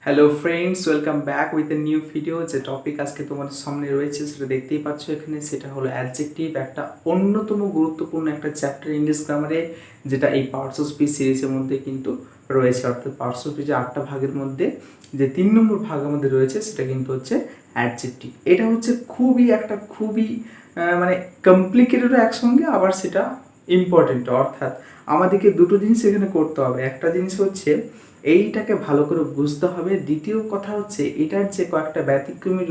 Hello friends, welcome back with a new video. যে topic আজকে তোমাদের সামনে রয়েছে সেটা দেখতেই পাচ্ছ এখানে, সেটা হলো অ্যাডজেক্টিভ, একটা অন্যতম গুরুত্বপূর্ণ একটা চ্যাপ্টার ইংলিশ গ্রামারে, যেটা এই পার্টস অফ স্পিচ সিরিজের মধ্যে কিন্তু রয়েছে। অর্থাৎ পার্টস অফ স্পিচের 8টা ভাগের মধ্যে যে 3 নম্বর ভাগের মধ্যে রয়েছে সেটা কিন্তু হচ্ছে অ্যাডজেক্টিভ। এটা হচ্ছে খুবই মানে কমপ্লিকেটেডও একসঙ্গে, আবার সেটা ইম্পর্টেন্ট। অর্থাৎ আমাদেরকে দুটো জিনিস এখানে করতে হবে। একটা জিনিস হচ্ছে এইটাকে ভালো করে বুঝতে হবে, দ্বিতীয় কথা হচ্ছে এটার যে কয়েকটা ব্যতিক্রমী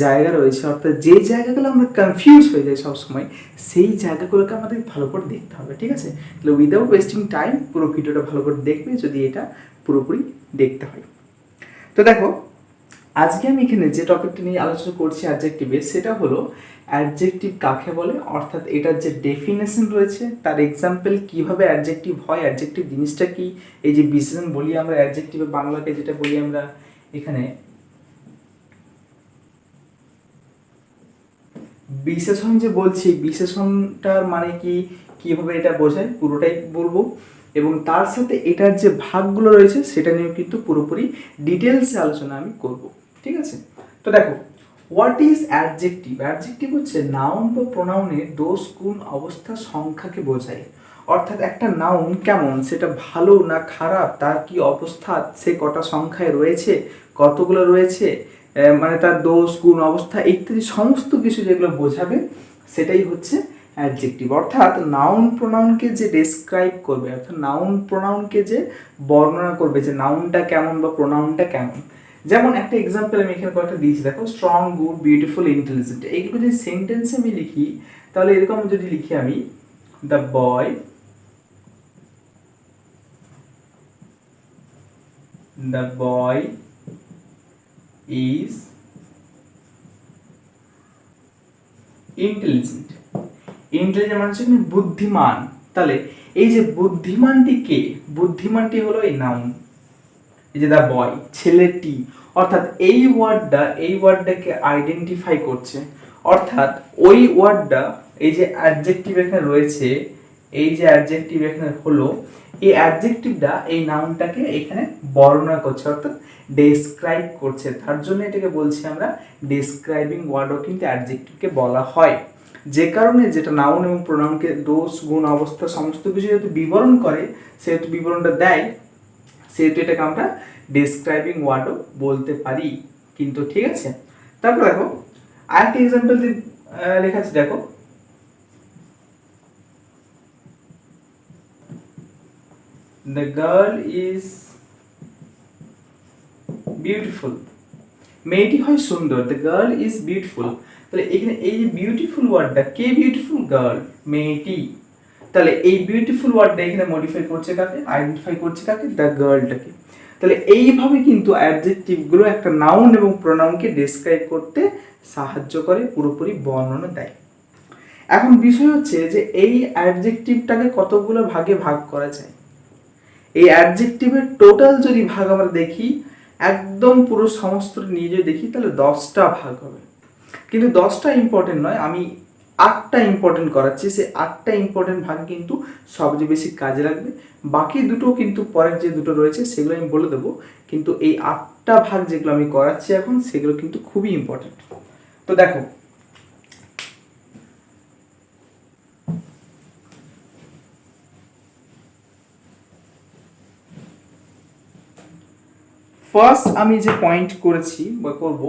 জায়গা রয়েছে, অর্থাৎ যে জায়গাগুলো আমরা কনফিউজ হয়ে যাই সবসময়, সেই জায়গাগুলোকে আমাদের ভালো করে দেখতে হবে। ঠিক আছে, তাহলে উইদাউট ওয়েস্টিং টাইম পুরো ভিডিওটা ভালো করে দেখবে যদি এটা পুরোপুরি দেখতে হয়। তো দেখো, আজকে আমি এখানে যে টপিকটা নিয়ে আলোচনা করছি অ্যাডজেক্টিভে, সেটা হলো অ্যাডজেক্টিভ কাকে বলে, অর্থাৎ এটার যে ডেফিনেশন রয়েছে, তার এক্সাম্পল, কিভাবে অ্যাডজেক্টিভ হয়, অ্যাডজেক্টিভ জিনিসটা কি, এই যে বিশেষণ বলি আমরা অ্যাডজেক্টিভে, বাংলাকে যেটা বলি আমরা এখানে বিশেষণ যে বলছি, বিশেষণটার মানে কি, কিভাবে এটা বোঝায়, পুরোটাই বলবো। এবং তার সাথে এটার যে ভাগগুলো রয়েছে সেটা নিয়েও কিন্তু পুরোপুরি ডিটেলসে আলোচনা আমি করব। ঠিক আছে, তো দেখো, হোয়াট ইজ অ্যাডজেক্টিভ? অ্যাডজেক্টিভ হচ্ছে নাউন বা প্রোনাউনের দোষ, গুণ, অবস্থা, সংখ্যাকে বোঝায়। অর্থাৎ একটা নাউন কেমন, সেটা ভালো না খারাপ, তার কি অবস্থা, সে কটা সংখ্যায় রয়েছে, কতগুলো রয়েছে, মানে তার দোষ, গুণ, অবস্থা ইত্যাদি সমস্ত কিছু যেগুলো বোঝাবে সেটাই হচ্ছে অ্যাডজেক্টিভ। অর্থাৎ নাউন প্রোনাউনকে যে ডেসক্রাইব করবে, অর্থাৎ নাউন প্রোনাউনকে যে বর্ণনা করবে যে নাউনটা কেমন বা প্রোনাউনটা কেমন। যেমন একটা এক্সাম্পল আমি এখানে কয়েকটা দিয়েছি, দেখো, স্ট্রং, গুড, বিউটিফুল, ইন্টেলিজেন্ট, এইগুলো যদি সেন্টেন্সে আমি লিখি, তাহলে এরকম যদি লিখি আমি, the boy is intelligent. Intelligent মানে হচ্ছে বুদ্ধিমান। তাহলে এই যে বুদ্ধিমানটি কে, বুদ্ধিমানটি হলো এই নাউন, এই যে দ্য বয়, ছেলেটি। অর্থাৎ এই ওয়ার্ডটাকে আইডেন্টিফাই করছে। অর্থাৎ ওই ওয়ার্ডটা, এই যে অ্যাডজেক্টিভ এখানে রয়েছে, এই যে অ্যাডজেক্টিভ এখানে হলো, এই অ্যাডজেক্টিভটা এই নাউনটাকে এখানে বর্ণনা করছে, অর্থাৎ ডেসক্রাইব করছে। তার জন্য এটাকে বলছি আমরা ডেসক্রাইবিং ওয়ার্ডও কিন্তু অ্যাডজেক্টিভকে বলা হয়। যে কারণে যেটা নাউন এবং প্রোনাউনকে দোষ, গুণ, অবস্থা সমস্ত কিছু যেহেতু বিবরণ করে, সেহেতু বিবরণটা দেয়, সেহেতু এটাকে আমরা ডেসক্রাইবিং ওয়ার্ডও বলতে পারি কিন্তু। ঠিক আছে, তারপর দেখো আরেকটা এক্সাম্পল লেখা আছে, দেখো, দ্য গার্ল ইজ বিউটিফুল, মেয়েটি হয় সুন্দর, দ্য গার্ল ইজ বিউটিফুল। তাহলে এখানে এই যে বিউটিফুল ওয়ার্ডটা, কে বিউটিফুল? গার্ল, মেয়েটি। তাহলে এই বিউটিফুল ওয়ার্ডটা এখানে মডিফাই করছে কাকে, আইডেন্টিফাই করছে কাকে, দ্য গার্লটাকে। তাহলে এইভাবে কিন্তু অ্যাডজেক্টিভগুলো একটা নাউন এবং প্রোনাউনকে ডেসক্রাইব করতে সাহায্য করে, পুরোপুরি বর্ণনা দেয়। এখন বিষয় হচ্ছে যে এই অ্যাডজেক্টিভটাকে কতগুলো ভাগে ভাগ করা যায়। এই অ্যাডজেক্টিভের টোটাল যদি ভাগ আমরা দেখি, একদম পুরো সমস্ত নিয়ে যদি দেখি, তাহলে 10টা ভাগ হবে। কিন্তু 10টা ইম্পর্টেন্ট নয়, আমি 8টা ইম্পর্টেন্ট করাচ্ছি। সেই 8টা ইম্পর্টেন্ট ভাগ কিন্তু সবচেয়ে বেশি কাজে লাগবে। বাকি দুটো কিন্তু পরের যে দুটো রয়েছে সেগুলো আমি বলে দেবো, কিন্তু এই 8টা ভাগ যেগুলো আমি করাচ্ছি এখন, সেগুলো কিন্তু খুবই ইম্পর্টেন্ট। তো দেখো, ফার্স্ট আমি যে পয়েন্ট করেছি বা করব,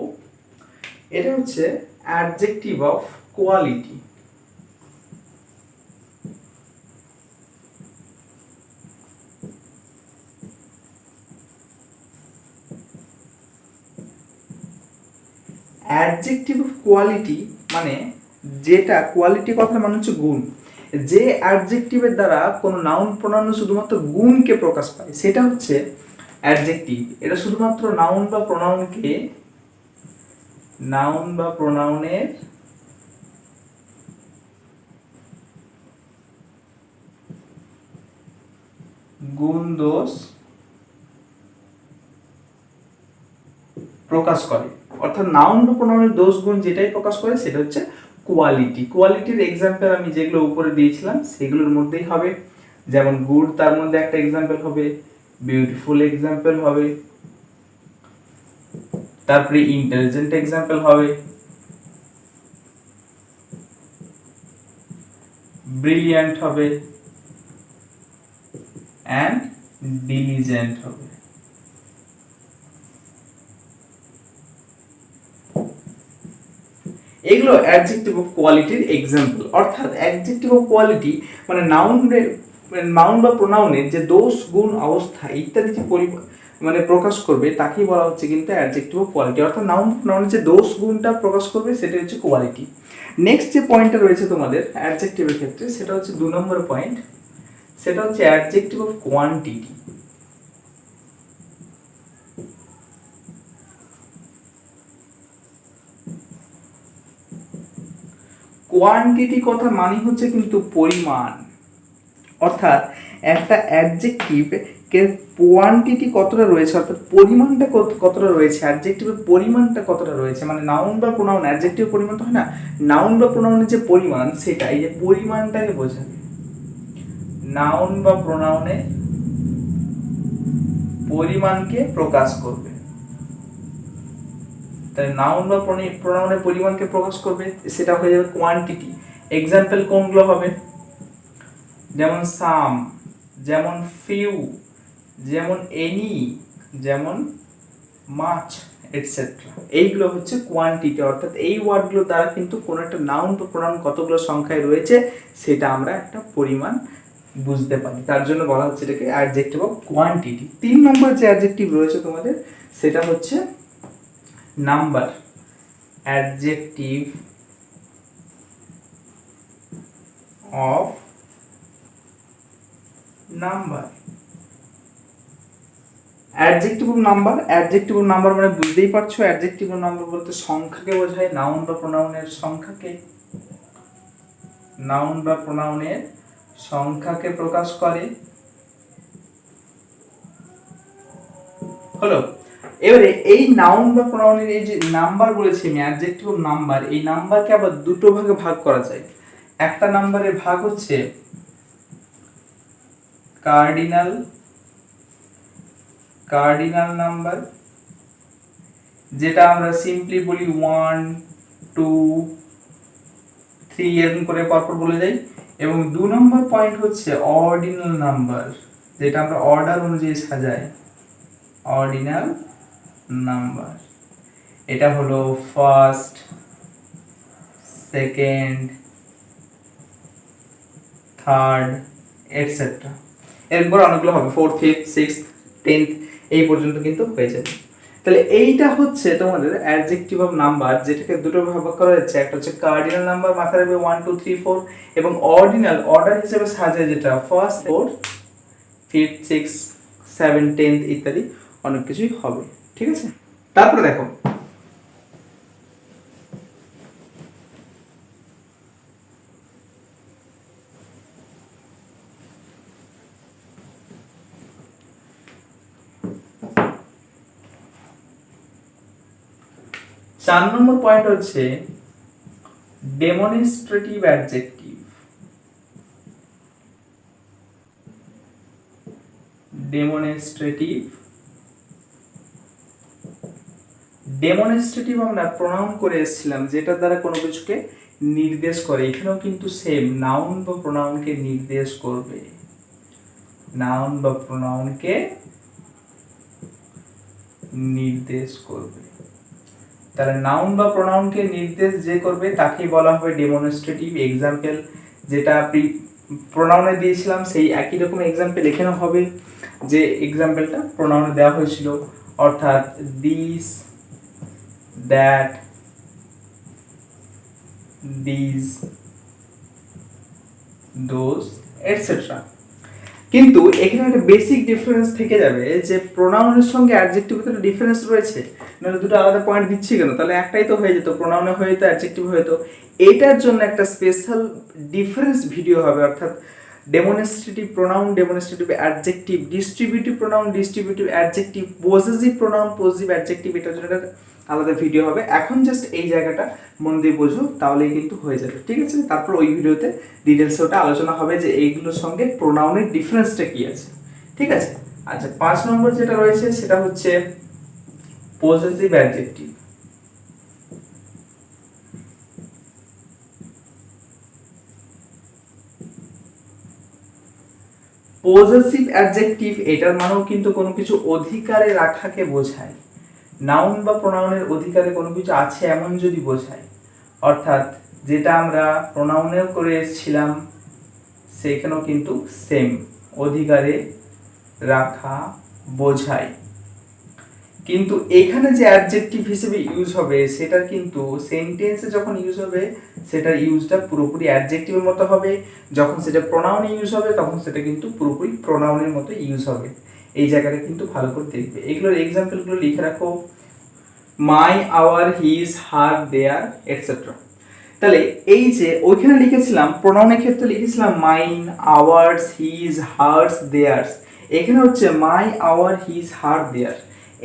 এটা হচ্ছে adjective of quality. Adjective of quality মানে, যেটা কোয়ালিটি কথা মানে হচ্ছে গুণ। যে অ্যাডজেক্টিভের দ্বারা কোনো নাউন প্রোনাউন শুধুমাত্র গুণকে প্রকাশ পায়, সেটা হচ্ছে অ্যাডজেক্টিভ। এটা শুধুমাত্র নাউন বা প্রোনাউনের গুণ দোষ প্রকাশ করে। অর্থাৎ নাউন বা প্রোনাউনের দোষ গুণ যেটাই প্রকাশ করে সেটা হচ্ছে কোয়ালিটি। কোয়ালিটির এক্সাম্পল আমি যেগুলো উপরে দিয়েছিলাম সেগুলোর মধ্যেই হবে। যেমন গুড, তার মধ্যে একটা এক্সাম্পল হবে, বিউটিফুল এক্সাম্পল হবে, তারপরে ইন্টেলিজেন্ট এক্সাম্পল হবে, ব্রিলিয়ান্ট হবে, অ্যান্ড ডিলিজেন্ট হবে। এগুলো অ্যাডজেক্টিভ অফ কোয়ালিটির এক্সাম্পল। অর্থাৎ অ্যাডজেক্টিভ অফ কোয়ালিটি মানে নাউন বা প্রোনাউনের যে দোষ গুণ অবস্থা ইত্যাদি যে মানে প্রকাশ করবে তাকেই বলা হচ্ছে কিন্তু অ্যাডজেক্টিভ অফ কোয়ালিটি। অর্থাৎ নাউন প্রোনাউনের যে দোষ গুণটা প্রকাশ করবে সেটা হচ্ছে কোয়ালিটি। নেক্সট যে পয়েন্টটা রয়েছে তোমাদের অ্যাডজেক্টিভের ক্ষেত্রে সেটা হচ্ছে 2 নম্বর পয়েন্ট, সেটা হচ্ছে অ্যাডজেক্টিভ অফ কোয়ান্টিটি। কোয়ান্টিটি কথা মানে হচ্ছে কিন্তু পরিমাণ। অর্থাৎ একটা অ্যাডজেক্টিভ কে কোয়ান্টিটি কতটা রয়েছে, অর্থাৎ পরিমাণটা কতটা রয়েছে, অ্যাডজেক্টিভের পরিমাণটা কতটা রয়েছে, মানে নাউন বা প্রোনাউন অ্যাডজেক্টিভের পরিমাণ তো হয় না, নাউন বা প্রোনাউনের যে পরিমাণ সেটা এই যে পরিমাণটাকে বোঝাবে। নাউন বা প্রোনাউনের পরিমাণকে প্রকাশ করবে। তাহলে নাউন বা প্রোনাউনের পরিমাণকে প্রকাশ করবে, সেটা হয়ে যাবে কোয়ান্টিটি। এক্সাম্পল কোনগুলো হবে, যেমন সাম, যেমন ফিউ, যেমন এনি, যেমন মাচ এটসেট্রা। এইগুলো হচ্ছে কোয়ান্টিটি। অর্থাৎ এই ওয়ার্ডগুলো দ্বারা কিন্তু কোনো একটা নাউন বা প্রোনাউন কতগুলো সংখ্যায় রয়েছে সেটা আমরা একটা পরিমাণ বুঝতে পারি, তার জন্য বলা হচ্ছে এটাকে অ্যাডজেক্টিভ অফ কোয়ান্টিটি। 3 নম্বর যে অ্যাডজেক্টিভ রয়েছে তোমাদের সেটা হচ্ছে number, adjective of number. Adjective of number, adjective of number মানে বুঝতেই পারছো অ্যাডজেক্টিভ অফ নাম্বার বলতে সংখ্যাকে বোঝায়, নাউন বা প্রোনাউনের সংখ্যাকে, নাউন বা প্রোনাউনের সংখ্যাকে প্রকাশ করে। হলো, এবারে এই নাউন বা প্রোনাউনের এই যে নাম্বার বলেছি আমি অ্যাডজেক্টিভ অফ নাম্বার, এই নাম্বারকে আবার দুটো ভাগে ভাগ করা যায়। একটা নাম্বারের ভাগ হচ্ছে কার্ডিনাল নাম্বার, যেটা আমরা সিম্পলি বলি 1 2 3 এরকম করে পরপর বলে যাই। এবং 2 নম্বর পয়েন্ট হচ্ছে অর্ডিনাল নাম্বার, যেটা আমরা অর্ডার অনুযায়ী সাজাই। অর্ডিনাল নাম্বার এটা হলো ফার্স্ট, সেকেন্ড, থার্ড এটসেট্রা। এরপর অনেকগুলো হবে, 4th 5th 6th 10th এই পর্যন্ত কিন্তু হয়ে যাবে। তাহলে এইটা হচ্ছে তোমাদের অ্যাডজেক্টিভ অফ নাম্বার, যেটাকে দুটো ভাগ করা যাচ্ছে। একটা হচ্ছে কার্ডিনাল নাম্বার, মাথায় রাখবে 1 2 3 4, এবং অর্ডিনাল অর্ডার হিসেবে সাজায়, যেটা first 4th 5th 6th 7th 10th ইত্যাদি অনেক কিছুই হবে। ঠিক আছে, তারপরে দেখো চার নম্বর পয়েন্ট হচ্ছে ডেমনস্ট্রেটিভ অ্যাডজেক্টিভ। ডেমনস্ট্রেটিভ আমরা প্রোনাউন করে এসেছিলাম, যেটা দ্বারা কোনো কিছুকে নির্দেশ করে। এখানেও কিন্তু সেম নাউন বা প্রোনাউনকে নির্দেশ করবে, নাউন বা প্রোনাউনকে নির্দেশ করবে। তাহলে নাউন বা প্রোনাউনকে নির্দেশ যে করবে তাকেই বলা হবে ডেমনস্ট্রেটিভ। এক্সাম্পল যেটা প্রোনাউনে দিয়েছিলাম সেই একই রকম এক্সাম্পল এখানেও হবে, যে এক্সাম্পলটা প্রোনাউনে দেওয়া হয়েছিল। অর্থাৎ this, that, this, those etcetera. কিন্তু এখানে একটা বেসিক ডিফারেন্স থেকে যাবে, যে প্রোনাউনের সঙ্গে অ্যাডজেক্টিভের তো ডিফারেন্স রয়েছে, নাহলে দুটো আলাদা পয়েন্ট দিচ্ছি কেন, তাহলে একটাই তো হয়ে যেত, প্রোনাউনে হয়ে যেত, অ্যাডজেক্টিভ হয়ে যেত। এটার জন্য একটা স্পেশাল ডিফারেন্স ভিডিও হবে, অর্থাৎ demonstrative pronoun, demonstrative adjective, distributive pronoun, distributive adjective, possessive pronoun, possessive adjective, এটার জন্য একটা আলাদা ভিডিও হবে। এখন জাস্ট এই জায়গাটা মন দিয়ে বোঝো, তাহলেই কিন্তু হয়ে যাবে। ঠিক আছে, তারপর ওই ভিডিওতে ডিটেলসে ওটা আলোচনা হবে যে এইগুলোর সঙ্গে প্রোনাউনের ডিফারেন্সটা কি আছে। ঠিক আছে, আচ্ছা 5 নম্বর যেটা রয়েছে সেটা হচ্ছে পজেসিভ অ্যাডজেক্টিভ। পজেসিভ অ্যাডজেক্টিভ এটার মানেও কিন্তু কোনো কিছু অধিকারে রাখাকে বোঝায়, নাউন বা প্রোনাউনের অধিকারে কোনো কিছু আছে এমন যদি বোঝায়, অর্থাৎ যেটা আমরা প্রোনাউনেও করে এসেছিলাম সেখানেও কিন্তু সেম, অধিকারে রাখা বোঝায়। কিন্তু এখানে যে অ্যাডজেক্টিভ হিসেবে ইউজ হবে সেটা কিন্তু সেন্টেন্সে যখন ইউজ হবে সেটার ইউজটা পুরোপুরি অ্যাডজেক্টিভের মতো হবে, যখন সেটা প্রোনাউনে ইউজ হবে তখন সেটা কিন্তু পুরোপুরি প্রোনাউনের মতো ইউজ হবে। এই জায়গাটা কিন্তু ভালো করে দেখবে, এগুলোর এক্সাম্পলগুলো লিখে রাখো, my, our, his, her, their, etcetera. তাহলে এই যে ওইখানে লিখেছিলাম প্রোনাউনের ক্ষেত্রে লিখেছিলাম mine, ours, his, hers, theirs, এখানে হচ্ছে মাই, আওয়ার, হিজ, হার, দেয়ার।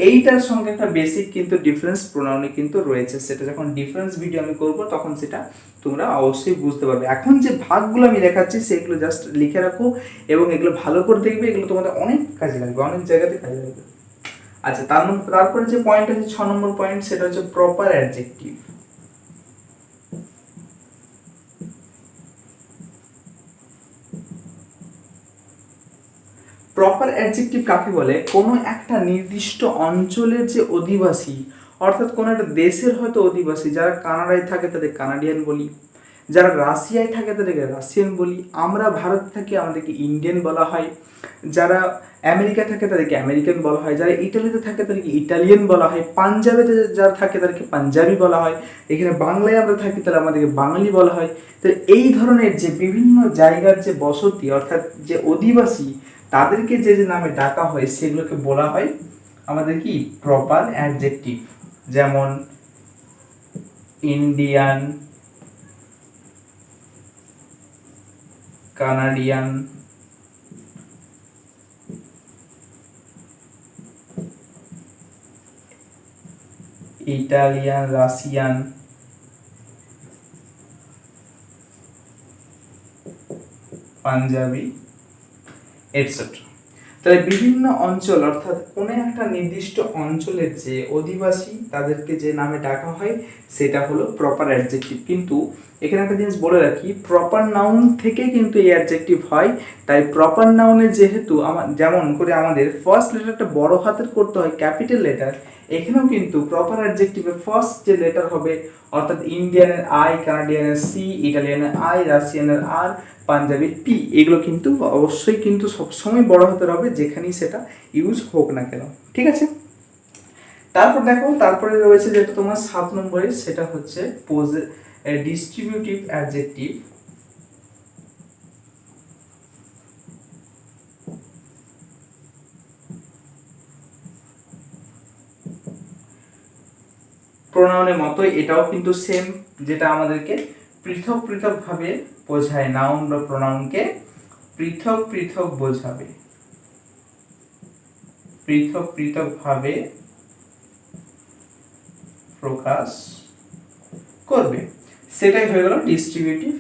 এইটার সঙ্গে একটা বেসিক কিন্তু ডিফারেন্স প্রোনাউনে কিন্তু রয়েছে, সেটা যখন ডিফারেন্স ভিডিও আমি করব তখন সেটা তোমরা অবশ্যই বুঝতে পারবে। এখন যে ভাগগুলো আমি দেখাচ্ছি সেগুলো জাস্ট লিখে রাখো এবং এগুলো ভালো করে দেখবে, এগুলো তোমাদের অনেক কাজে লাগবে, অনেক জায়গাতে কাজে লাগবে। আচ্ছা, তারপরে যে পয়েন্ট আছে 6 নম্বর পয়েন্ট, সেটা হচ্ছে প্রপার অ্যাডজেক্টিভ। প্রপার অ্যাডজেক্টিভ কাকে বলে? কোনো একটা নির্দিষ্ট অঞ্চলের যে অধিবাসী, অর্থাৎ কোনো একটা দেশের হয়তো অধিবাসী, যারা কানাডায় থাকে তাদের কানাডিয়ান বলি, যারা রাশিয়ায় থাকে তাদেরকে রাশিয়ান বলি, আমরা ভারত থাকি আমাদেরকে ইন্ডিয়ান বলা হয়, যারা আমেরিকা থাকে তাদেরকে আমেরিকান বলা হয়, যারা ইটালিতে থাকে তাদেরকে ইটালিয়ান বলা হয়, পাঞ্জাবে যারা থাকে তাদেরকে পাঞ্জাবি বলা হয়, এখানে বাংলায় আমরা থাকি তাহলে আমাদেরকে বাঙালি বলা হয়। তো এই ধরনের যে বিভিন্ন জায়গার যে বসতি অর্থাৎ যে অধিবাসী তাদেরকে যে যে নামে ডাকা হয় সেগুলোকে বলা হয় আমাদের কি প্রপার অ্যাডজেক্টিভ। যেমন Indian, Canadian, Italian, Russian, Punjabi, etcetera. তাহলে বিভিন্ন অঞ্চল অর্থাৎ কোনো একটা নির্দিষ্ট অঞ্চলের যে অধিবাসী তাদেরকে যে নামে ডাকা হয় সেটা হলো প্রপার অ্যাডজেক্টিভ। কিন্তু এখানে একটা জিনিস বলে রাখি, প্রপার নাউন থেকে কিন্তু এই অ্যাডজেক্টিভ হয়। তাই প্রপার নাউনে যেহেতু যেমন করে আমাদের ফার্স্ট লেটারটা বড় হাতের করতে হয়, ক্যাপিটাল লেটার, এখানেও কিন্তু প্রপার অ্যাডজেক্টিভের ফার্স্ট যে লেটার হবে, অর্থাৎ ইন্ডিয়ানের আই, কানাডিয়ানের সি, ইটালিয়ানের আই, রাশিয়ানের আর, পাঞ্জাবির পি, এগুলো কিন্তু অবশ্যই কিন্তু সবসময় বড় হাতের হবে যেখানেই সেটা ইউজ হোক না কেন। ঠিক আছে, তারপর দেখো, তারপরে রয়েছে যেটা তোমার 7 নম্বরে, সেটা হচ্ছে ডিস্ট্রিবিউটিভ অ্যাডজেক্টিভ। প্রোনাউনের মতোই এটাও কিন্তু সেম, যেটা আমাদেরকে পৃথক পৃথক ভাবে বোঝায়, নাউন বা প্রোনাউনকে পৃথক পৃথক বোঝাবে, পৃথক পৃথক ভাবে প্রকাশ করবে, সেটাই হয়ে গেল ডিস্ট্রিবিউটিভ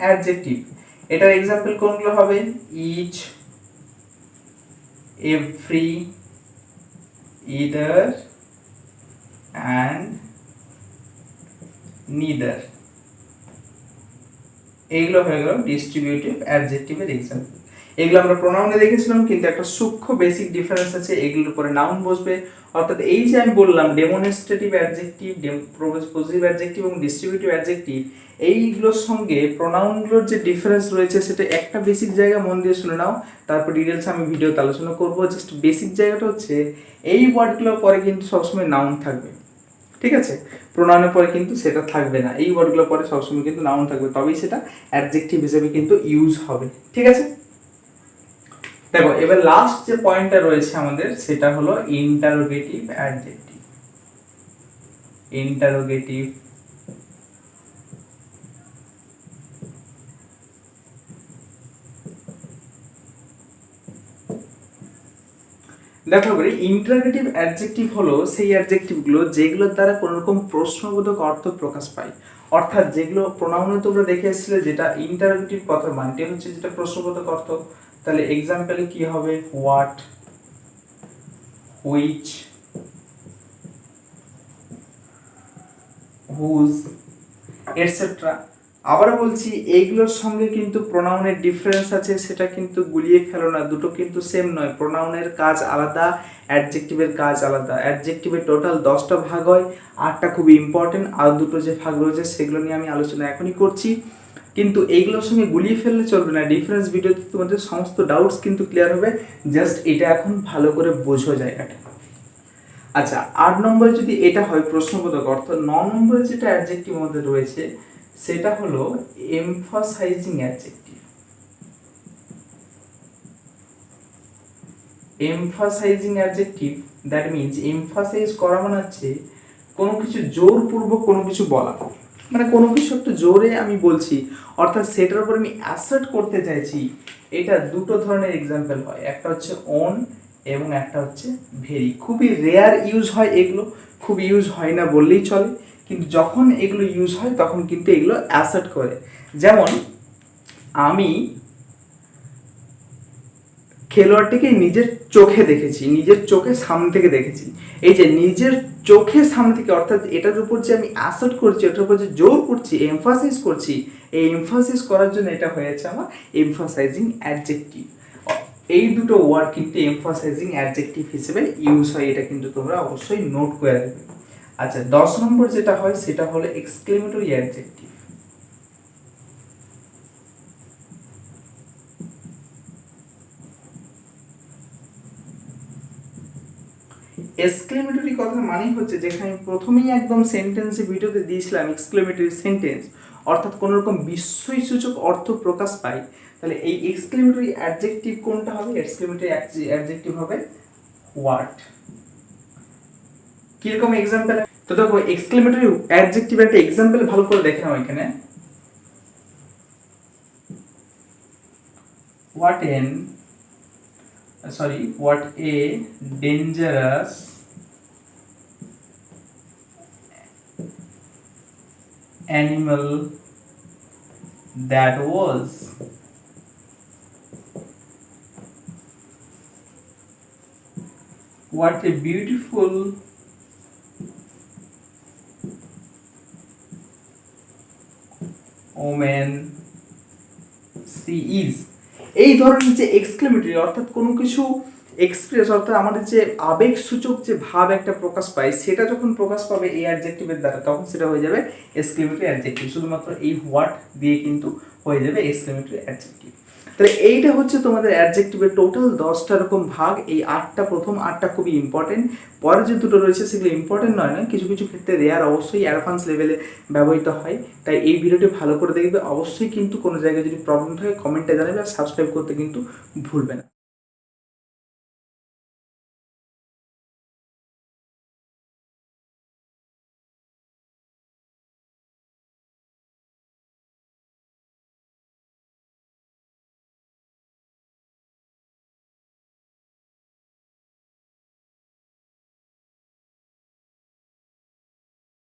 অ্যাডজেক্টিভ। এটার এক্সাম্পল কোনগুলো হবে? Each, every, either and neither, এইগুলো হয়ে গেল ডিস্ট্রিবিউটিভ অ্যাডজেক্টিভের এক্সাম্পল। এগুলো আমরা প্রোনাউনে দেখেছিলাম, কিন্তু একটা সূক্ষ্ম বেসিক ডিফারেন্স আছে, এগুলোর পরে নাউন বসবে। অর্থাৎ এই যে আমি বললাম ডেমনস্ট্রেটিভ অ্যাডজেক্টিভ, পজিটিভ অ্যাডজেক্টিভ এবং ডিস্ট্রিবিউটিভ অ্যাডজেক্টিভ, এইগুলোর সঙ্গে প্রোনাউনগুলোর যে ডিফারেন্স রয়েছে সেটা একটা বেসিক জায়গা মন দিয়ে শুনে নাও, তারপর ডিটেলস আমি ভিডিওতে আলোচনা করব। জাস্ট বেসিক জায়গাটা হচ্ছে এই ওয়ার্ডগুলোর পরে কিন্তু সবসময় নাউন থাকবে, ঠিক আছে? প্রোনাউনের পরে কিন্তু সেটা থাকবে না, এই ওয়ার্ডগুলোর পরে সবসময় কিন্তু নাউন থাকবে, তবেই সেটা অ্যাডজেক্টিভ হিসেবে কিন্তু ইউজ হবে। ঠিক আছে, দেখো এবার লাস্ট যে পয়েন্টটা রয়েছে আমাদের সেটা হলো ইন্টারোগেটিভ অ্যাডজেক্টিভ। ইন্টারোগেটিভ দেখো বলি, ইন্টারোগেটিভ অ্যাডজেক্টিভ হলো সেই অ্যাডজেক্টিভগুলো যেগুলোর দ্বারা কোনো রকম প্রশ্নবোধক অর্থ প্রকাশ পায়, অর্থাৎ যেগুলো প্রোনাউনে তোমরা দেখে এসেছিলে যেটা ইন্টারোগেটিভ কথার মানটি হচ্ছে যেটা প্রশ্নবোধক অর্থ। তাহলে এক্সাম্পলে কি হবে? What, which, whose, etcetera. আবার বলছি এইগুলোর সঙ্গে কিন্তু প্রোনাউনের ডিফারেন্স আছে, সেটা কিন্তু গুলিয়ে ফেলো না, দুটো কিন্তু সেম নয়। প্রোনাউনের কাজ আলাদা, অ্যাডজেক্টিভের কাজ আলাদা। অ্যাডজেক্টিভের টোটাল 10টা ভাগ হয়, 8টা খুবই ইম্পর্টেন্ট, আর দুটো যে ভাগ রয়েছে সেগুলো নিয়ে আমি আলোচনা এখনই করছি। কিন্তু এইগুলোর সঙ্গে গুলিয়ে ফেললে চলবে না, ডিফারেন্স ভিডিওতে তোমাদের সমস্ত ডাউটস কিন্তু ক্লিয়ার হবে। জাস্ট এটা এখন ভালো করে বোঝো জায়গাটা। আচ্ছা, 8 নম্বরে যদি এটা হয় প্রশ্নবোধক অর্থ, 9 নম্বরে যেটা অ্যাডজেক্টিভ মধ্যে রয়েছে সেটা হলো emphasising adjective. Emphasising adjective that means emphasise করা মানে হচ্ছে কোনো কিছু জোরপূর্বক কোনো কিছু বলা, মানে কোনো কিছু একটু জোরে আমি বলছি, অর্থাৎ সেটার উপর আমি অ্যাসার্ট করতে চাইছি। এটা দুটো ধরনের এক্সাম্পল হয়, একটা হচ্ছে অন এবং একটা হচ্ছে ভেরি। খুবই রেয়ার ইউজ হয় এগুলো, খুব ইউজ হয় না বললেই চলে, কিন্তু যখন এগুলো ইউজ হয় তখন কিন্তু এগুলো অ্যাসার্ট করে। যেমন আমি খেলোয়াড়টিকে নিজের চোখে দেখেছি, নিজের চোখে সামনে থেকে দেখেছি। এই যে নিজের চোখের সামনে থেকে, অর্থাৎ এটার উপর যে আমি অ্যাসার্ট করছি, এটার উপর যে জোর করছি, এমফাসাইজ করছি, এই এমফাসাইজ করার জন্য এটা হয়েছে আমার এমফাসাইজিং অ্যাডজেক্টিভ। এই দুটো ওয়ার্ড কিন্তু এমফাসাইজিং অ্যাডজেক্টিভ হিসেবে ইউজ হয়, এটা কিন্তু তোমরা অবশ্যই নোট করে রাখবে। আচ্ছা, 10 নম্বর যেটা হয় সেটা হলো এক্সক্লেমেটরি অ্যাডজেক্টিভ। এক্সক্লেমেটরি কথার মানে হচ্ছে, যেখানে প্রথমেই একদম সেন্টেন্সে ভিডিওতে দিয়েছিলাম এক্সক্লেমেটরি সেন্টেন্স, অর্থাৎ কোনো রকম বিস্ময়সূচক অর্থ প্রকাশ পায়, তাহলে এই এক্সক্লেমেটরি অ্যাডজেক্টিভ কোনটা হবে? এক্সক্লেমেটরি অ্যাডজেক্টিভ হবে হোয়াট। কিরকম এক্সাম্পল? তো দেখো এক্সক্লেমেটরি অ্যাডজেক্টিভ একটা এক্সাম্পল ভালো করে দেখে নাও এখানে। what a dangerous animal that was. What a beautiful woman she is. এই ধরনের যে এক্সক্লেমেটরি, অর্থাৎ কোনো কিছু এক্সপ্রেস, অর্থাৎ আমাদের যে আবেগসূচক যে ভাব একটা প্রকাশ পায়, সেটা যখন প্রকাশ পাবে এই অ্যাডজেক্টিভের দ্বারা, তখন সেটা হয়ে যাবে এক্সক্লেমেটরি অ্যাডজেক্টিভ। শুধুমাত্র এই হোয়াট দিয়ে কিন্তু হয়ে যাবে এক্সক্লেমেটরি অ্যাডজেক্টিভ। তাহলে এইটা হচ্ছে তোমাদের অ্যাডজেক্টিভের টোটাল 10টা রকম ভাগ। এই 8টা, প্রথম 8টা খুবই ইম্পর্টেন্ট, পরে যে দুটো রয়েছে সেগুলো ইম্পর্টেন্ট নয়, কিছু কিছু ক্ষেত্রে রেয়ার, অবশ্যই অ্যাডভান্স লেভেলে ব্যবহৃত হয়। তাই এই ভিডিওটি ভালো করে দেখবে। অবশ্যই কিন্তু কোনো জায়গায় যদি প্রবলেম থাকে কমেন্টে জানাবে, আর সাবস্ক্রাইব করতে কিন্তু ভুলবে না।